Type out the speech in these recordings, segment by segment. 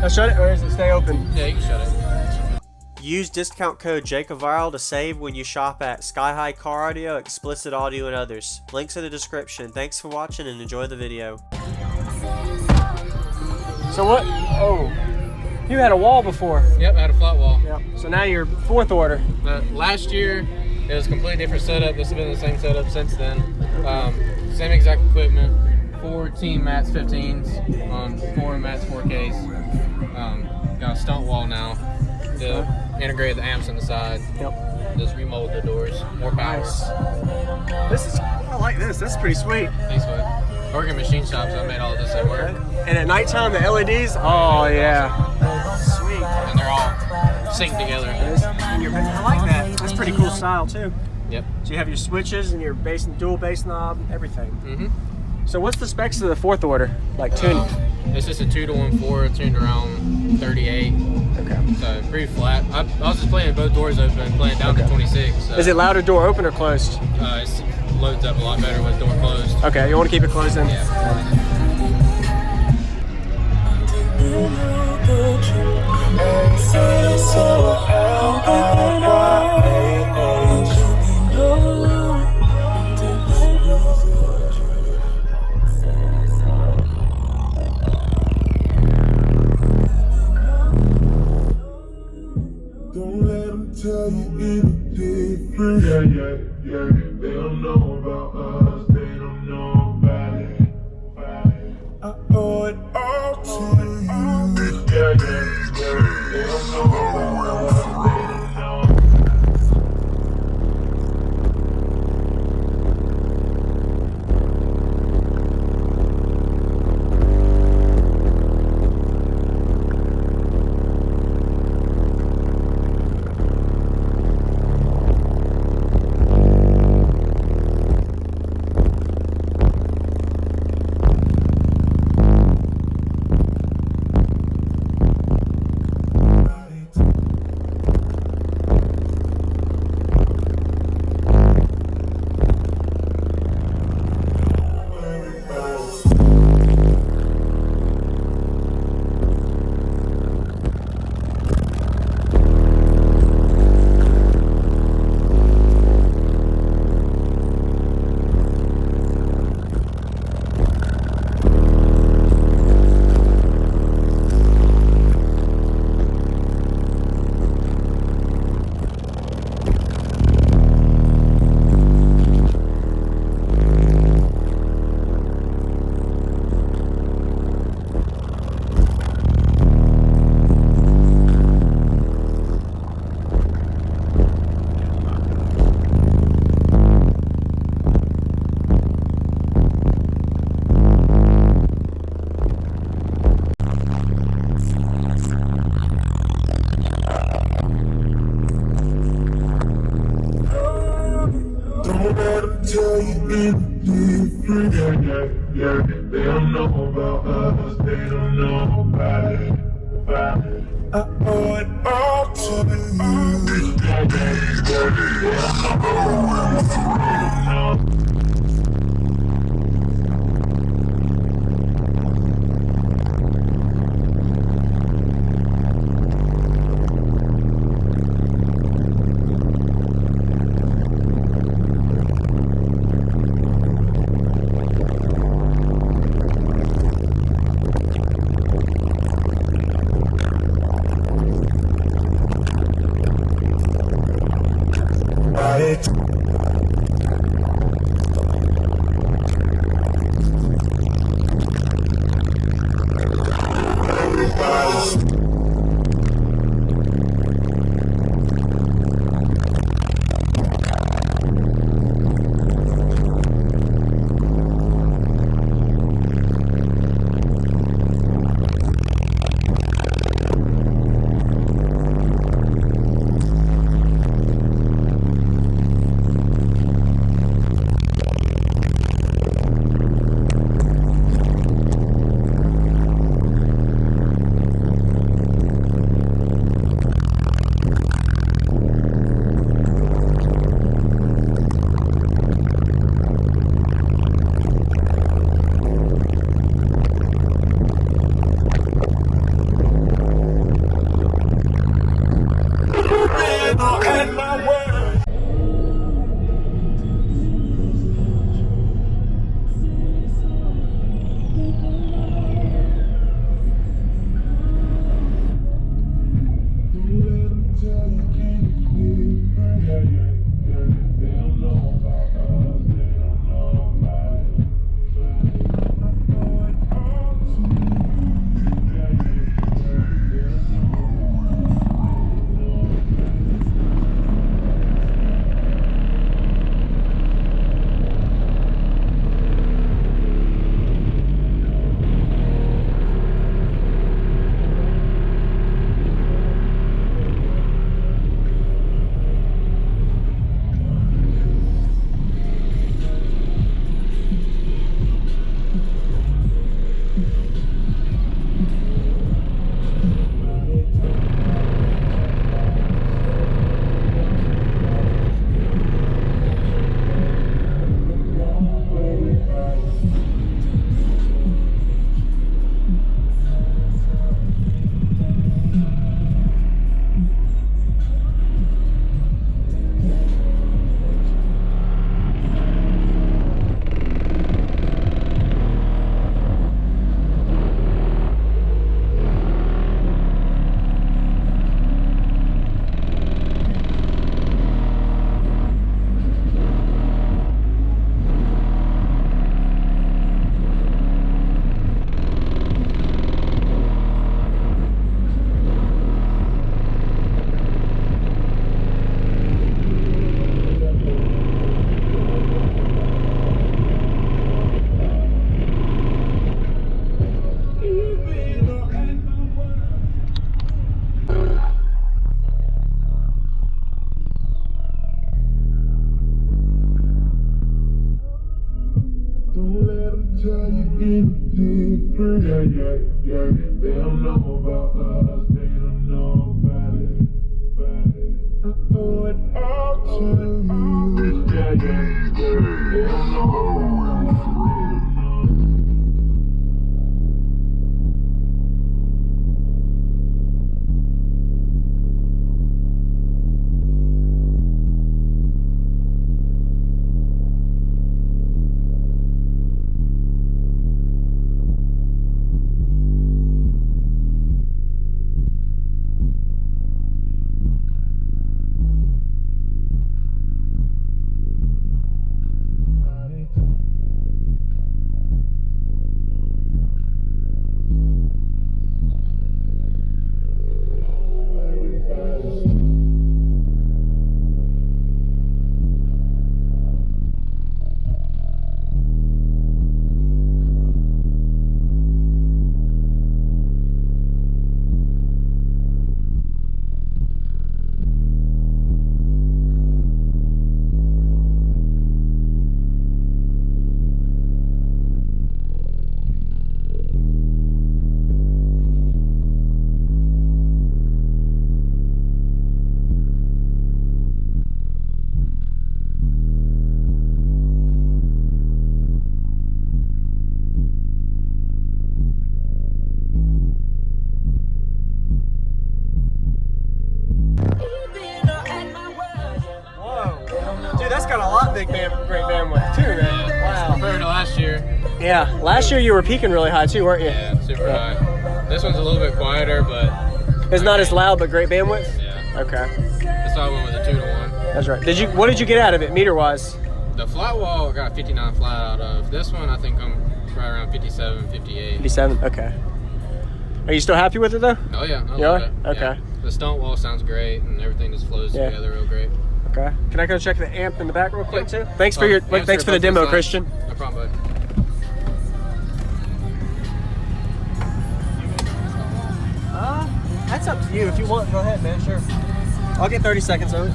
I shut it, or does it stay open? Yeah, you can shut it. Use discount code JACOVIRAL to save when you shop at Sky High Car Audio, Explicit Audio, and others. Links in the description. Thanks for watching and enjoy the video. So what? Oh, you had a wall before. Yep, I had a flat wall. Yep. So now you're 4th order. Last year, it was a completely different setup. This has been the same setup since then. Same exact equipment. 4 Team Mmats 15s on 4 Mmats 4Ks. Got a stunt wall now. Integrated the amps on the side. Yep. Just remold the doors. More power. Nice. I like this. That's pretty sweet. Thanks, bud. I work in machine shops, so I made all of this at work. And at nighttime, the LEDs. Oh yeah. Sweet. And they're all synced together. I like that. That's pretty cool style too. Yep. So you have your switches and your bass, dual bass knob, everything. Mm-hmm. So what's the specs of the 4th order? Like tuning? It's just a 2-to-1-4 tuned around 38. Okay. So pretty flat. I was just playing both doors open, playing down to 26. So. Is it louder door open or closed? It loads up a lot better with door closed. Okay, you want to keep it closed then? Yeah. Don't let them tell you anything different. Yeah. They don't know about us. They don't know about it. I owe it all to you. Yeah. They don't know about us. They don't know. Tell you anything different. Yeah. They don't know about us. They don't know about it. I owe it all to you. Yeah. They don't know. yeah. They don't know about us, they don't know about it. I owe it all to you. Yeah. They don't know about us, they don't know. Dude, that's got a lot big great bandwidth too, man. Wow. Compared to last year. Yeah, last year you were peaking really high too, weren't you? Yeah, super high. This one's a little bit quieter, but It's not as loud, but great bandwidth? yeah. Okay. That's why I went with a 2-to-1. That's right. What did you get out of it, meter-wise? The flat wall I got 59 flat out of. This one I think I'm right around 57, 58. 57? Okay. Are you still happy with it though? Oh yeah, I You love are? it. Okay. Yeah. The stunt wall sounds great, and everything just flows Yeah. together real great. Okay. Can I go check the amp in the back real quick Yeah. too? Thanks for Amps thanks are for the both demo, sides. Christian. No problem, bud. That's up to you. If you want, go ahead, man. Sure. I'll get 30 seconds of it.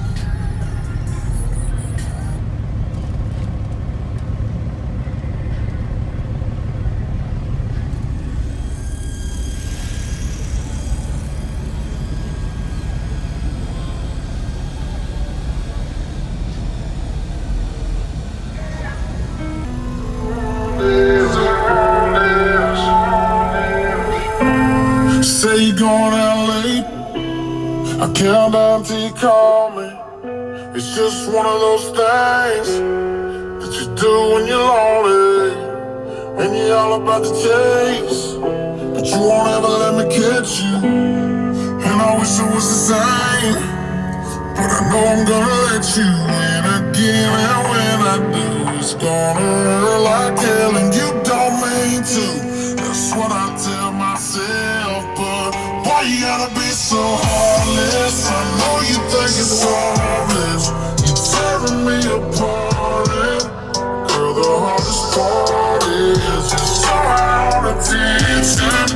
Say you going out late, I count down till you call me. It's just one of those things that you do when you're lonely, and you're all about the chase, but you won't ever let me catch you. And I wish it was the same, but I know I'm gonna let you in again. And when I do, it's gonna hurt like hell, and you don't mean to. That's what I tell myself, but why you gotta be so heartless? I know you think it's harmless. You're tearing me apart, and girl, the hardest part is you're so out of attention,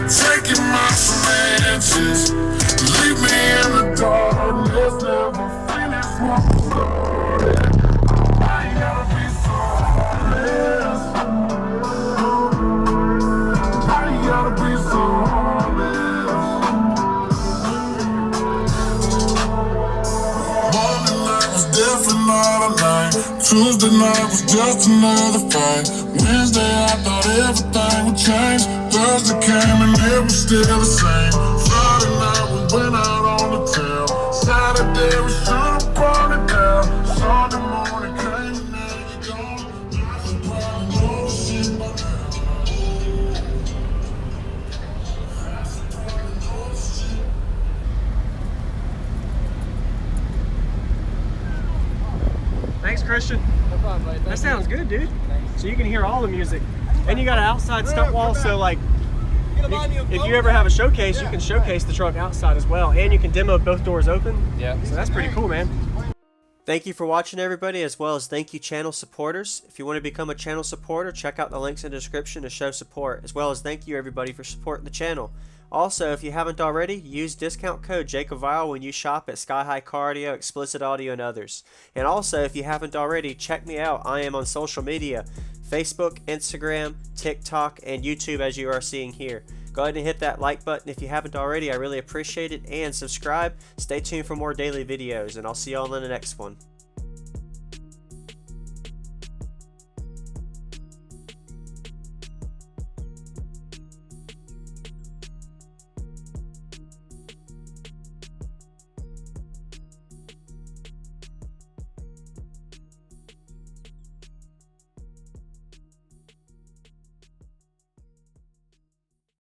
taking my chances. Leave me in the darkness, never finish what we started. Why you gotta be so heartless? Why you gotta be so heartless? Monday night was definitely not a night. Tuesday night was just another fight. Wednesday I thought everything would change. Thursday came and it was still the same. Friday night we went out on the town. Saturday we should've brought it down. Sunday morning came and now you're gone. I should probably know this shit by now. Thanks, Christian. No problem, buddy. That sounds good, dude. So you can hear all the music. And you got an outside stunt wall, so like, if you ever have a showcase, you can showcase the truck outside as well. And you can demo both doors open. Yeah. So that's pretty cool, man. Thank you for watching, everybody, as well as thank you channel supporters. If you want to become a channel supporter, check out the links in the description to show support, as well as thank you everybody for supporting the channel. Also, if you haven't already, use discount code JakeOfViral when you shop at Sky High Car Audio, Explicit Audio, and others. And also, if you haven't already, check me out. I am on social media, Facebook, Instagram, TikTok, and YouTube, as you are seeing here. Go ahead and hit that like button if you haven't already. I really appreciate it. And subscribe. Stay tuned for more daily videos, and I'll see y'all in the next one.